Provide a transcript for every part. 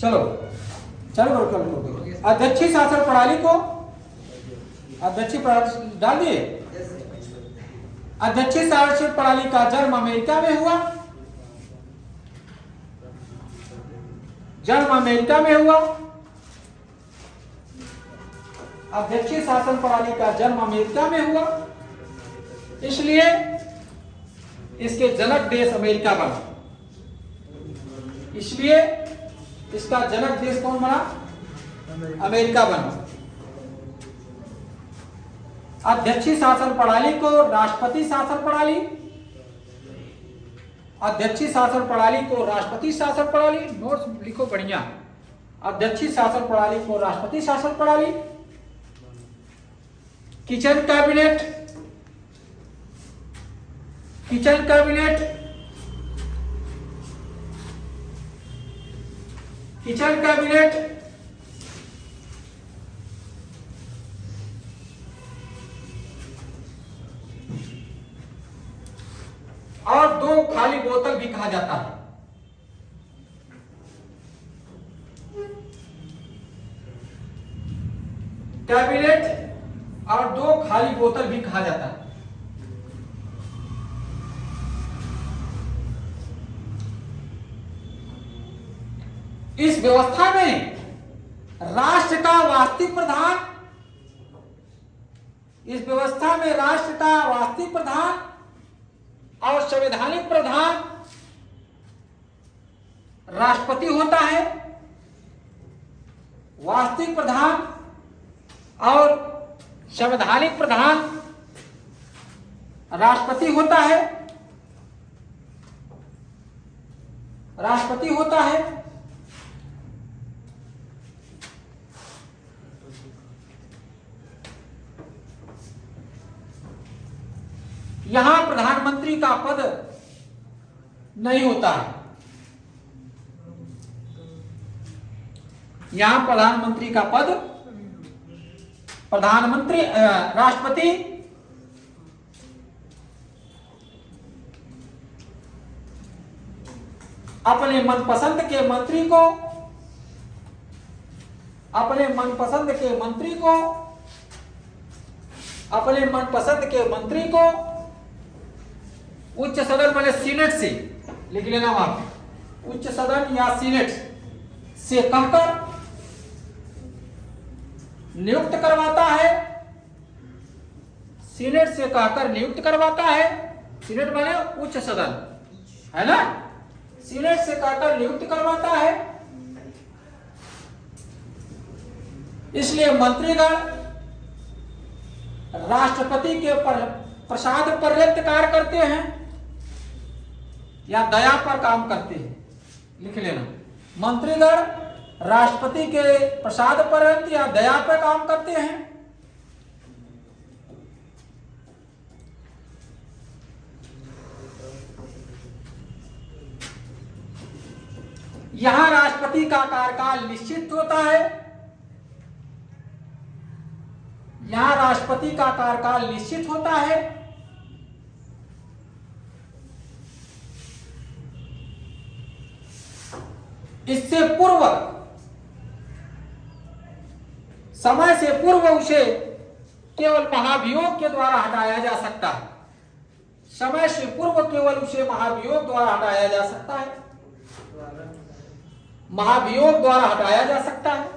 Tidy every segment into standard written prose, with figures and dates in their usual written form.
चलो चलो करो करो करो। अध्यक्षीय शासन प्रणाली को अध्यक्षीय प्रणाली डाल दिए। अध्यक्षीय शासन प्रणाली का जन्म अमेरिका में हुआ। जन्म अमेरिका में हुआ। अध्यक्षीय शासन प्रणाली का जन्म अमेरिका में हुआ, इसलिए इसके जनक देश अमेरिका बना। इसलिए इसका जनक देश कौन बना? अमेरिका बना। अध्यक्षीय शासन प्रणाली को राष्ट्रपति शासन प्रणाली, अध्यक्षीय शासन प्रणाली को राष्ट्रपति शासन प्रणाली, नोट्स लिखो बढ़िया। अध्यक्षीय शासन प्रणाली को राष्ट्रपति शासन प्रणाली, kitchen cabinet, kitchen cabinet, kitchen cabinet और दो खाली बोतल भी कहा जाता है। कैबिनेट और दो खाली बोतल भी कहा जाता है। इस व्यवस्था में राष्ट्र का वास्तविक प्रधान, इस व्यवस्था में राष्ट्र का वास्तविक प्रधान और संवैधानिक प्रधान राष्ट्रपति होता है। वास्तविक प्रधान और संवैधानिक प्रधान राष्ट्रपति होता है। राष्ट्रपति होता है। यहां प्रधानमंत्री का पद नहीं होता है। यहां प्रधानमंत्री का पद, प्रधानमंत्री राष्ट्रपति अपने मनपसंद के मंत्री को, अपने मनपसंद के मंत्री को, अपने मनपसंद के मंत्री को उच्च सदन माने सीनेट से, लिख लेना वहां पे, उच्च सदन या सीनेट से कहकर नियुक्त करवाता है। सीनेट से कहकर नियुक्त करवाता है। सीनेट माने उच्च सदन है ना। सीनेट से कहकर नियुक्त करवाता है। इसलिए मंत्रीगण राष्ट्रपति के प्रसाद पर्यंत कार्य करते हैं या दया पर काम करते हैं, लिख लेना। मंत्रीगण राष्ट्रपति के प्रसाद पर्यंत या दया पर काम करते हैं। यहां राष्ट्रपति का कार्यकाल निश्चित होता है। यहां राष्ट्रपति का कार्यकाल निश्चित होता है। इससे पूर्व, समय से पूर्व उसे केवल महाभियोग के द्वारा हटाया जा सकता है। समय से पूर्व केवल उसे महाभियोग द्वारा हटाया जा सकता है। महाभियोग द्वारा हटाया जा सकता है।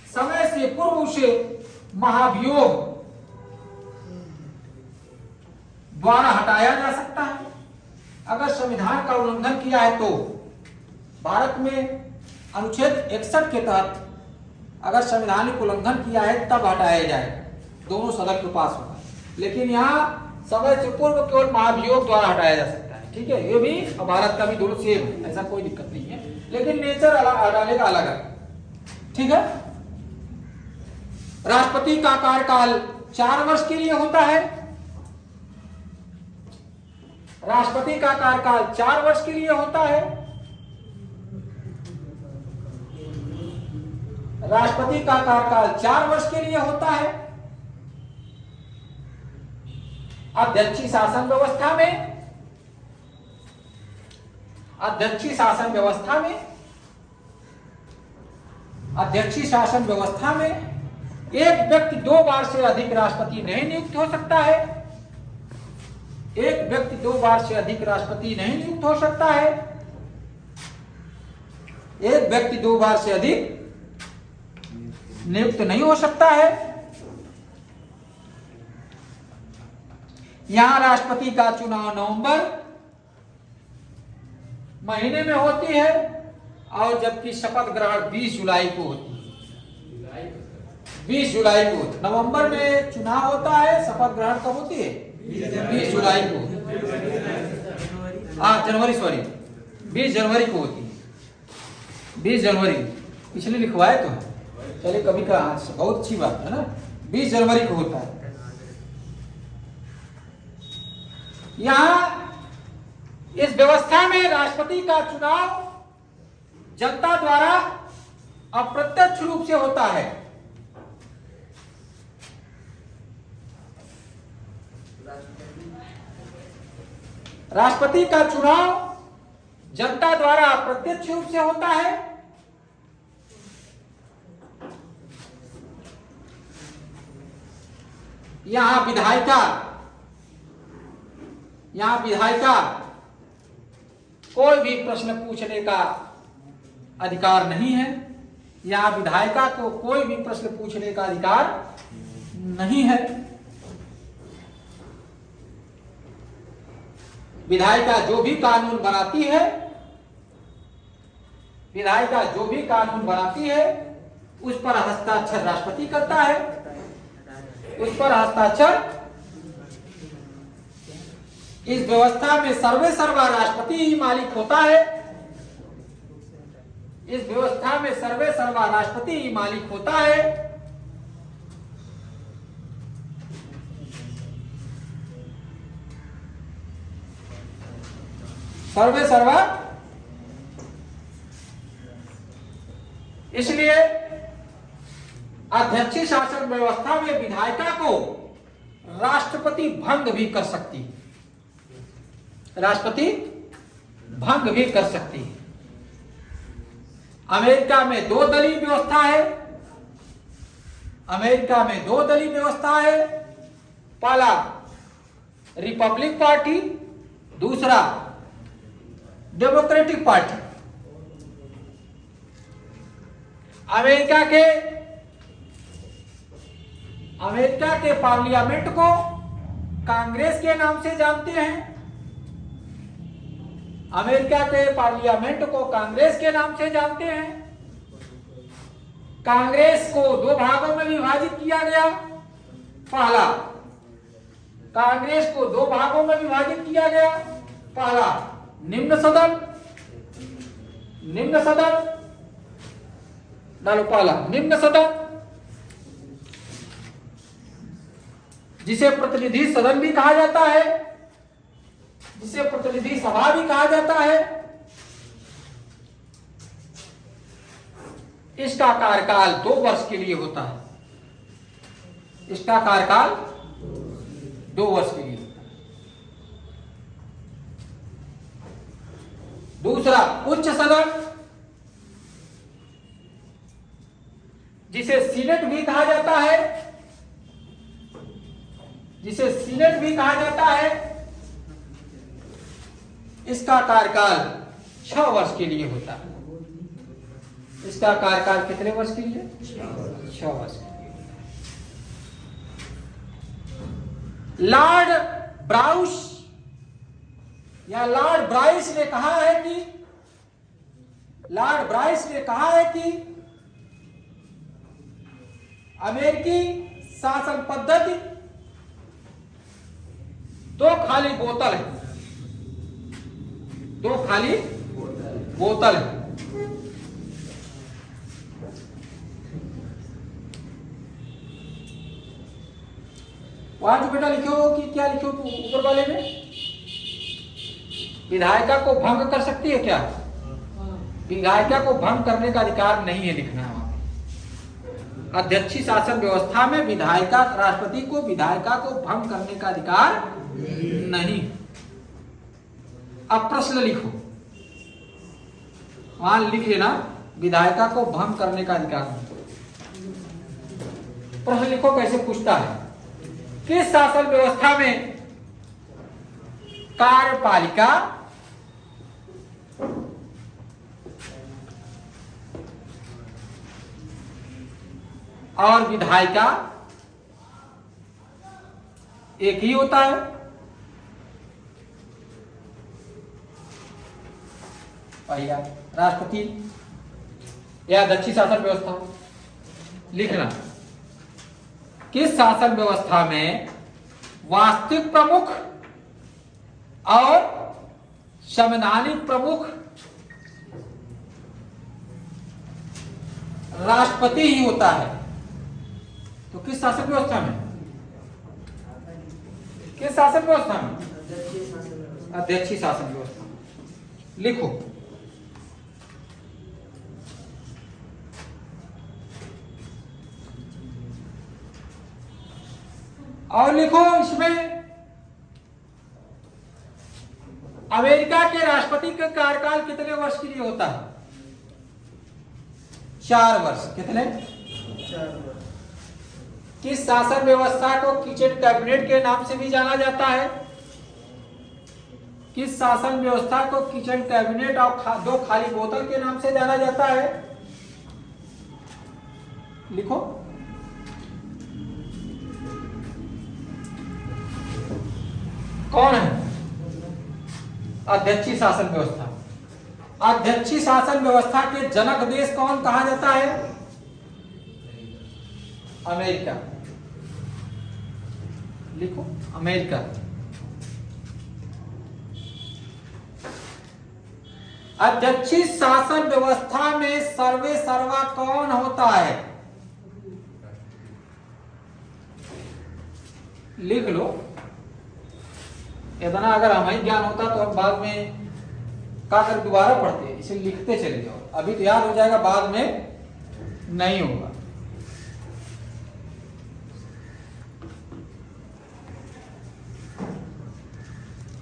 समय से पूर्व उसे महाभियोग द्वारा हटाया जा सकता है। अगर संविधान का उल्लंघन किया है तो भारत में अनुच्छेद 61 के तहत अगर संवैधानिक उल्लंघन किया है तब हटाया जाएगा, दोनों सदन के पास होगा। लेकिन यहाँ समय से पूर्व केवल महाभियोग द्वारा हटाया जा सकता है। ठीक है, ये भी भारत का भी दोनों सेम है, ऐसा कोई दिक्कत नहीं है, लेकिन नेचर हटाने का अलग है। ठीक है। राष्ट्रपति का कार्यकाल 4 वर्ष के लिए होता है। राष्ट्रपति का कार्यकाल 4 वर्ष के लिए होता है। राष्ट्रपति का कार्यकाल 4 वर्ष के लिए होता है। अध्यक्षीय शासन व्यवस्था में, अध्यक्षीय शासन व्यवस्था में अध्यक्षीय शासन व्यवस्था में एक व्यक्ति 2 बार से अधिक राष्ट्रपति नहीं नियुक्त हो सकता है। एक व्यक्ति 2 बार से अधिक राष्ट्रपति नहीं नियुक्त हो सकता है। एक व्यक्ति 2 बार से अधिक नियुक्त नहीं हो सकता है। यहां राष्ट्रपति का चुनाव नवंबर महीने में होती है और जबकि शपथ ग्रहण 20 जुलाई को होती है। 20 जुलाई को नवंबर में चुनाव होता है, शपथ ग्रहण कब होती है? 20 जुलाई को। जनवरी, सॉरी 20 जनवरी को होती है। 20 जनवरी पिछले लिखवाए तो है, चलिए कभी का बहुत अच्छी बात है ना। 20 जनवरी को होता है। यहां इस व्यवस्था में राष्ट्रपति का चुनाव जनता द्वारा अप्रत्यक्ष रूप से होता है। राष्ट्रपति का चुनाव जनता द्वारा अप्रत्यक्ष रूप से होता है। यहां विधायिका कोई भी प्रश्न पूछने का अधिकार नहीं है। यहां विधायिका को कोई भी प्रश्न पूछने का अधिकार नहीं है। विधायिका जो भी कानून बनाती है, विधायिका जो भी कानून बनाती है उस पर हस्ताक्षर राष्ट्रपति करता है। उस पर हस्ताक्षर इस व्यवस्था में सर्वे सर्वा राष्ट्रपति ही मालिक होता है। इस व्यवस्था में सर्वे सर्वा राष्ट्रपति ही मालिक होता है। सर्वे सर्वा, इसलिए अध्यक्षीय शासन व्यवस्था में विधायिका को राष्ट्रपति भंग भी कर सकती है। राष्ट्रपति भंग भी कर सकती है। अमेरिका में 2 दलीय व्यवस्था है। अमेरिका में 2 दलीय व्यवस्था है। पहला रिपब्लिक पार्टी, दूसरा डेमोक्रेटिक पार्टी। अमेरिका के पार्लियामेंट को कांग्रेस के नाम से जानते हैं। अमेरिका के पार्लियामेंट को कांग्रेस के नाम से जानते हैं। कांग्रेस को 2 भागों में विभाजित किया गया। पहला, कांग्रेस को 2 भागों में विभाजित किया गया। पहला निम्न सदन, डालो पहला निम्न सदन, जिसे प्रतिनिधि सदन भी कहा जाता है, जिसे प्रतिनिधि सभा भी कहा जाता है। इसका कार्यकाल 2 वर्ष के लिए होता है। इसका कार्यकाल 2 वर्ष के लिए होता है। दूसरा उच्च सदन, जिसे सीनेट भी कहा जाता है, जिसे सीनेट भी कहा जाता है। इसका कार्यकाल 6 वर्ष के लिए होता है। इसका कार्यकाल कितने वर्ष के लिए? 6 वर्ष के लिए। लॉर्ड ब्राउस या लॉर्ड ब्राइस ने कहा है कि अमेरिकी शासन पद्धति 2 खाली बोतल है। 2 खाली बोतल है। वहां जो बेटा लिखे हो कि क्या लिखे हो ऊपर वाले में? विधायिका को भंग कर सकती है क्या? विधायिका को भंग करने का अधिकार नहीं है, लिखना है वहां। अध्यक्षीय शासन व्यवस्था में विधायिका, राष्ट्रपति को विधायिका को भंग करने का अधिकार नहीं। अब प्रश्न लिखो, वहां लिख लेना विधायिका को भंग करने का अधिकार नहीं। प्रश्न लिखो कैसे पूछता है। किस शासन व्यवस्था में कार्यपालिका और विधायिका एक ही होता है? पहला राष्ट्रपति या दक्षिण शासन व्यवस्था। लिखना, किस शासन व्यवस्था में वास्तविक प्रमुख और संवैधानिक प्रमुख राष्ट्रपति ही होता है? तो किस शासन व्यवस्था में? किस शासन व्यवस्था में? अध्यक्षीय शासन व्यवस्था। लिखो, और लिखो इसमें अमेरिका के राष्ट्रपति का कार्यकाल कितने वर्ष के लिए होता है? 4 वर्ष। कितने? 4 वर्ष। किस शासन व्यवस्था को किचन कैबिनेट के नाम से भी जाना जाता है? किस शासन व्यवस्था को किचन कैबिनेट और 2 खाली बोतल के नाम से जाना जाता है? लिखो, कौन है? अध्यक्षीय शासन व्यवस्था। अध्यक्षीय शासन व्यवस्था के जनक देश कौन कहा जाता है? अमेरिका। लिखो, अमेरिका। अध्यक्षीय शासन व्यवस्था में सर्वे सर्वा कौन होता है? लिख लो। इतना अगर हमें ज्ञान होता तो हम बाद में का कर दोबारा पढ़ते, इसे लिखते चले जाओ। अभी तो याद हो जाएगा, बाद में नहीं होगा।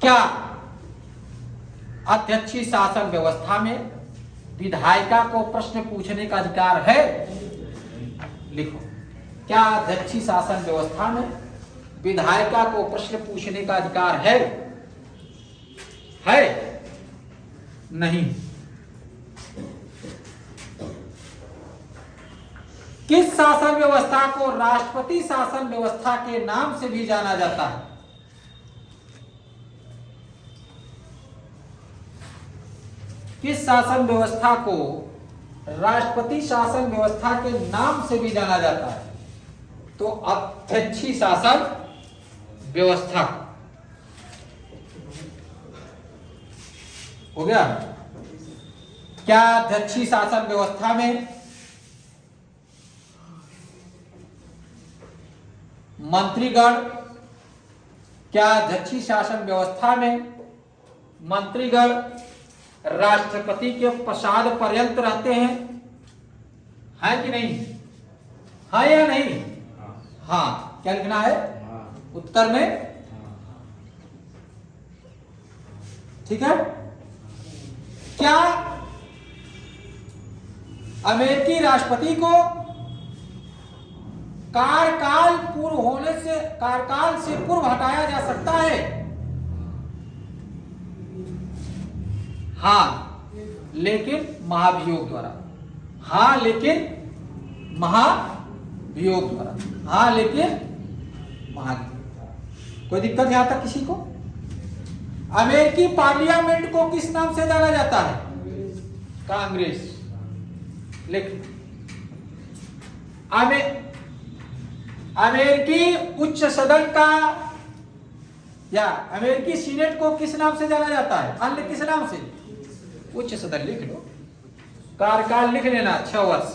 क्या अध्यक्षीय शासन व्यवस्था में विधायिका को प्रश्न पूछने का अधिकार है? लिखो, क्या अध्यक्षीय शासन व्यवस्था में विधायिका को प्रश्न पूछने का अधिकार है? है? नहीं। किस शासन व्यवस्था को राष्ट्रपति शासन व्यवस्था के नाम से भी जाना जाता है? किस शासन व्यवस्था को राष्ट्रपति शासन व्यवस्था के नाम से भी जाना जाता है? तो अध्यक्षीय शासन व्यवस्था हो गया। क्या अध्यक्षीय शासन व्यवस्था में मंत्रीगण, क्या अध्यक्षीय शासन व्यवस्था में मंत्रीगण राष्ट्रपति के पश्चात पर्यंत रहते हैं? है कि नहीं? है या नहीं? हाँ। क्या लिखना है उत्तर में? ठीक है। क्या अमेरिकी राष्ट्रपति को कार्यकाल से पूर्व हटाया जा सकता है? हाँ, लेकिन महाभियोग द्वारा। हाँ, लेकिन महाभियोग द्वारा। हाँ, लेकिन महाभियोग। कोई दिक्कत यहां तक किसी को? अमेरिकी पार्लियामेंट को किस नाम से जाना जाता है? कांग्रेस। लिख, अमेरिकी उच्च सदन का या अमेरिकी सीनेट को किस नाम से जाना जाता है? अन्य किस नाम से? उच्च सदन। लिख लो, कार्यकाल लिख लेना 6 वर्ष।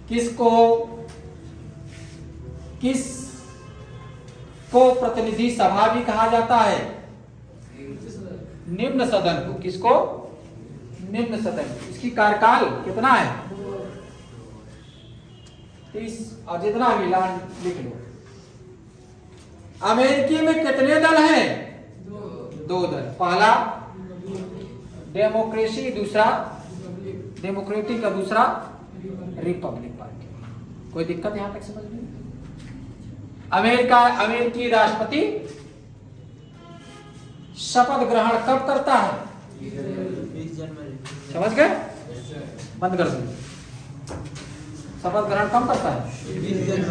किसको प्रतिनिधि सभा भी कहा जाता है? निम्न सदन को। किसको? निम्न सदन। इसकी कार्यकाल कितना है? 30। और जितना भी लिख लो। अमेरिकी में कितने दल हैं? 2 दल। पहला डेमोक्रेसी, दूसरा डेमोक्रेटिक, का दूसरा रिपब्लिक पार्टी। कोई दिक्कत यहां तक समझ में? अमेरिकी राष्ट्रपति शपथ ग्रहण कब करता है? 20 जनवरी। समझ गए? बंद कर दो। शपथ ग्रहण कब करता है? 20 जनवरी।